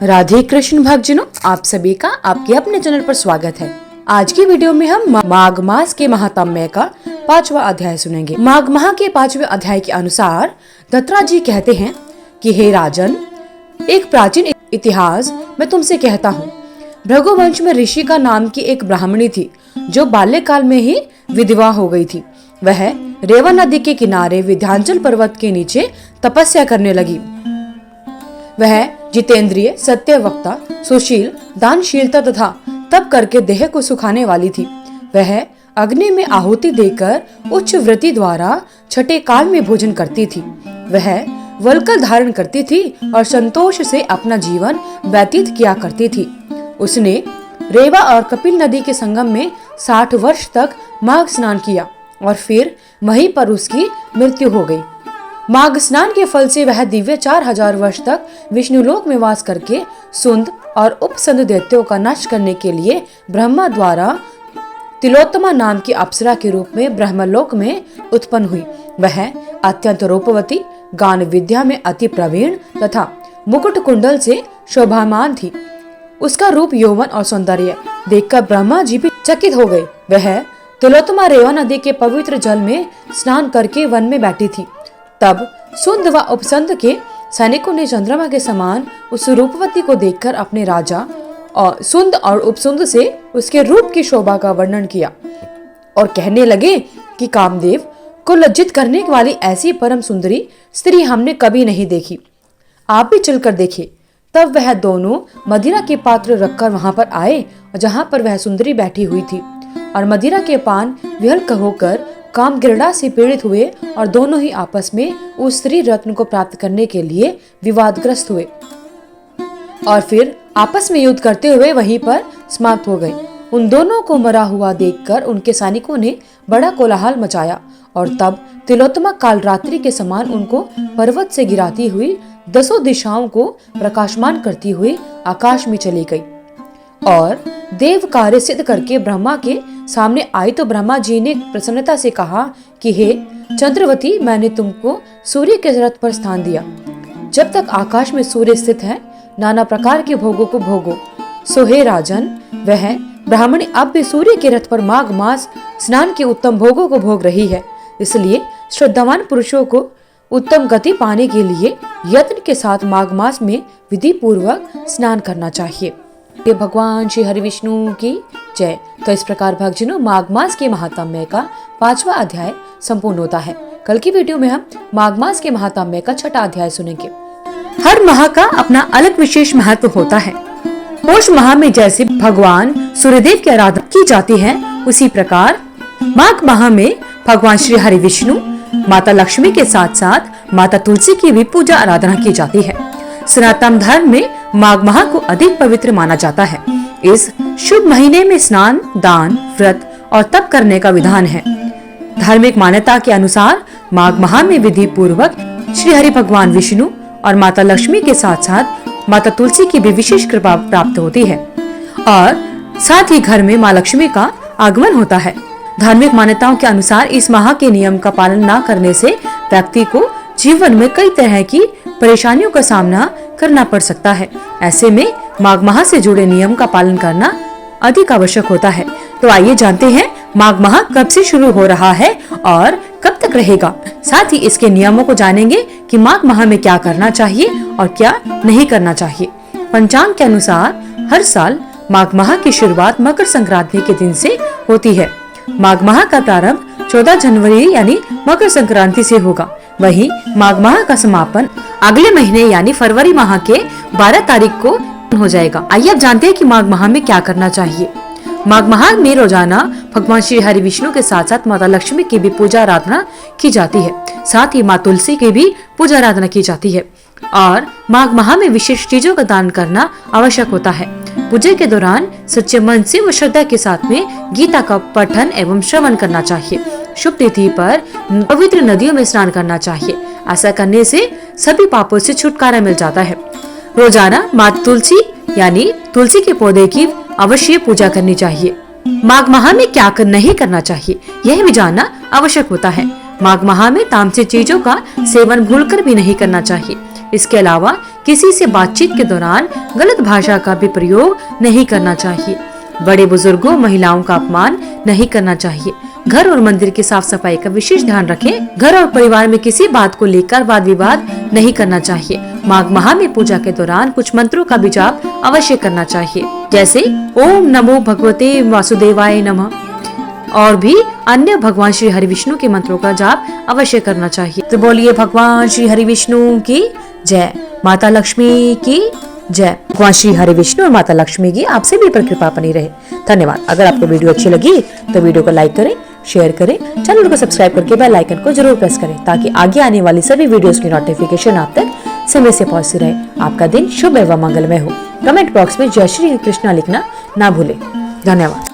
राधे कृष्ण भक्तजनों, आप सभी का आपके अपने चैनल पर स्वागत है। आज की वीडियो में हम माघ मास के महात्म्य का 5वां अध्याय सुनेंगे। माघ माह के 5वें अध्याय के अनुसार दत्तात्रेय जी कहते हैं कि हे राजन, एक प्राचीन इतिहास मैं तुमसे कहता हूँ। भृगुवंश में ऋषि का नाम की एक ब्राह्मणी थी जो बाल्यकाल में ही विधवा हो गई थी। वह रेवा नदी के किनारे विंध्याचल पर्वत के नीचे तपस्या करने लगी। वह जितेंद्रिय, सत्यवक्ता, सुशील, दानशीलता तथा तप करके देह को सुखाने वाली थी। वह अग्नि में आहुति देकर उच्च व्रति द्वारा छठे काल में भोजन करती थी। वह वल्कल धारण करती थी और संतोष से अपना जीवन व्यतीत किया करती थी। उसने रेवा और कपिल नदी के संगम में 60 वर्ष तक माघ स्नान किया और फिर वहीं पर उसकी मृत्यु हो गई। माघ स्नान के फल से वह दिव्य 4000 वर्ष तक विष्णुलोक में वास करके सुंद और उपसंद दैत्यों का नाश करने के लिए ब्रह्मा द्वारा तिलोत्तमा नाम की अप्सरा के रूप में ब्रह्मलोक में उत्पन्न हुई। वह अत्यंत रूपवती, गान विद्या में अति प्रवीण तथा मुकुट कुंडल से शोभामान थी। उसका रूप, यौवन और सौंदर्य देखकर ब्रह्मा जी भी चकित हो गए। वह तिलोत्तमा रेवा नदी के पवित्र जल में स्नान करके वन में बैठी थी। तब सुंद व उपसंद के सैनिकों ने चंद्रमा के समान उस रूपवती को देखकर अपने राजा और सुंद और उपसुंद से उसके रूप की शोभा का वर्णन किया और कहने लगे कि कामदेव को लज्जित करने वाली ऐसी परम सुंदरी स्त्री हमने कभी नहीं देखी। आप भी चलकर देखिए। तब वह दोनों मदिरा के पात्र रखकर वहां पर आए और जहां पर वह सुंदरी बैठी हुई थी और मदिरा के पान विहल होकर काम गिरडा से पीड़ित हुए और दोनों ही आपस में उस स्त्री रत्न को प्राप्त करने के लिए विवादग्रस्त हुए और फिर आपस में युद्ध करते हुए वहीं पर समाप्त हो गए। उन दोनों को मरा हुआ देखकर उनके सैनिकों ने बड़ा कोलाहल मचाया और तब तिलोत्तमा काल रात्रि के समान उनको पर्वत से गिराती हुई 10 दिशाओं को प्रकाशमान करती हुई आकाश में चली गई और देव कार्य सिद्ध करके ब्रह्मा के सामने आई तो ब्रह्मा जी ने प्रसन्नता से कहा कि हे चंद्रवती, मैंने तुमको सूर्य के रथ पर स्थान दिया। जब तक आकाश में सूर्य स्थित है, नाना प्रकार के भोगों को भोगो। सो हे राजन, वह ब्राह्मणी अब भी सूर्य के रथ पर माघ मास स्नान के उत्तम भोगों को भोग रही है। इसलिए श्रद्धावान पुरुषों को उत्तम गति पाने के लिए यत्न के साथ माघ मास में विधि पूर्वक स्नान करना चाहिए। ये भगवान श्री हरि विष्णु की जय। तो इस प्रकार भक्तजनों, माघ मास के महात्म्य का 5वां अध्याय संपूर्ण होता है। कल की वीडियो में हम माघ मास के महात्म्य का 6वां अध्याय सुनेंगे। हर माह का अपना अलग विशेष महत्व होता है। पौष माह में जैसे भगवान सूर्यदेव की आराधना की जाती है, उसी प्रकार माघ माह में भगवान श्री हरि विष्णु, माता लक्ष्मी के साथ साथ माता तुलसी की भी पूजा आराधना की जाती है। सनातन धर्म में माघ माह को अधिक पवित्र माना जाता है। इस शुभ महीने में स्नान, दान, व्रत और तप करने का विधान है। धार्मिक मान्यता के अनुसार माघ माह में विधि पूर्वक श्री हरि भगवान विष्णु और माता लक्ष्मी के साथ साथ माता तुलसी की भी विशेष कृपा प्राप्त होती है और साथ ही घर में माँ लक्ष्मी का आगमन होता है। धार्मिक मान्यताओं के अनुसार इस माह के नियम का पालन न करने से व्यक्ति को जीवन में कई तरह की परेशानियों का सामना करना पड़ सकता है। ऐसे में माघ माह से जुड़े नियम का पालन करना अधिक आवश्यक होता है। तो आइए जानते हैं माघ माह कब से शुरू हो रहा है और कब तक रहेगा। साथ ही इसके नियमों को जानेंगे कि माघ माह में क्या करना चाहिए और क्या नहीं करना चाहिए। पंचांग के अनुसार हर साल माघ माह की शुरुआत मकर संक्रांति के दिन से होती है। माघ माह का प्रारंभ 14 जनवरी यानी मकर संक्रांति से होगा। वहीं माघ माह का समापन अगले महीने यानी फरवरी माह के 12 तारीख को हो जाएगा। आइए अब जानते हैं कि माघ माह में क्या करना चाहिए। माघ माह में रोजाना भगवान श्री हरि विष्णु के साथ साथ माता लक्ष्मी की भी पूजा आराधना की जाती है। साथ ही माँ तुलसी की भी पूजा आराधना की जाती है और माघ माह में विशेष चीजों का दान करना आवश्यक होता है। पूजा के दौरान सच्चे मन से व श्रद्धा के साथ में गीता का पठन एवं श्रवण करना चाहिए। शुभ तिथि पर पवित्र नदियों में स्नान करना चाहिए। ऐसा करने से सभी पापों से छुटकारा मिल जाता है। रोजाना माता तुलसी यानी तुलसी के पौधे की अवश्य पूजा करनी चाहिए। माघ माह में क्या नहीं करना चाहिए, यह भी जानना आवश्यक होता है। माघ माह में तामसिक चीजों का सेवन भूलकर भी नहीं करना चाहिए। इसके अलावा किसी से बातचीत के दौरान गलत भाषा का भी प्रयोग नहीं करना चाहिए। बड़े बुजुर्गों, महिलाओं का अपमान नहीं करना चाहिए। घर और मंदिर की साफ सफाई का विशेष ध्यान रखें। घर और परिवार में किसी बात को लेकर वाद विवाद नहीं करना चाहिए। माघ माह में पूजा के दौरान कुछ मंत्रों का भी जाप अवश्य करना चाहिए, जैसे ओम नमो भगवते वासुदेवाय नमः और भी अन्य भगवान श्री हरि विष्णु के मंत्रों का जाप अवश्य करना चाहिए। तो बोलिए भगवान श्री हरि विष्णु की जय, माता लक्ष्मी की जय। भगवान श्री हरि विष्णु और माता लक्ष्मी की आपसे भी कृपा बनी रहे। धन्यवाद। अगर आपको वीडियो अच्छी लगी तो वीडियो को लाइक करें, शेयर करें, चैनल को सब्सक्राइब करके बेल आइकन को जरूर प्रेस करें ताकि आगे आने वाली सभी वीडियोस की नोटिफिकेशन आप तक समय से पहुंचती रहे। आपका दिन शुभ एवं मंगलमय हो। कमेंट बॉक्स में जय श्री कृष्णा लिखना ना भूलें। धन्यवाद।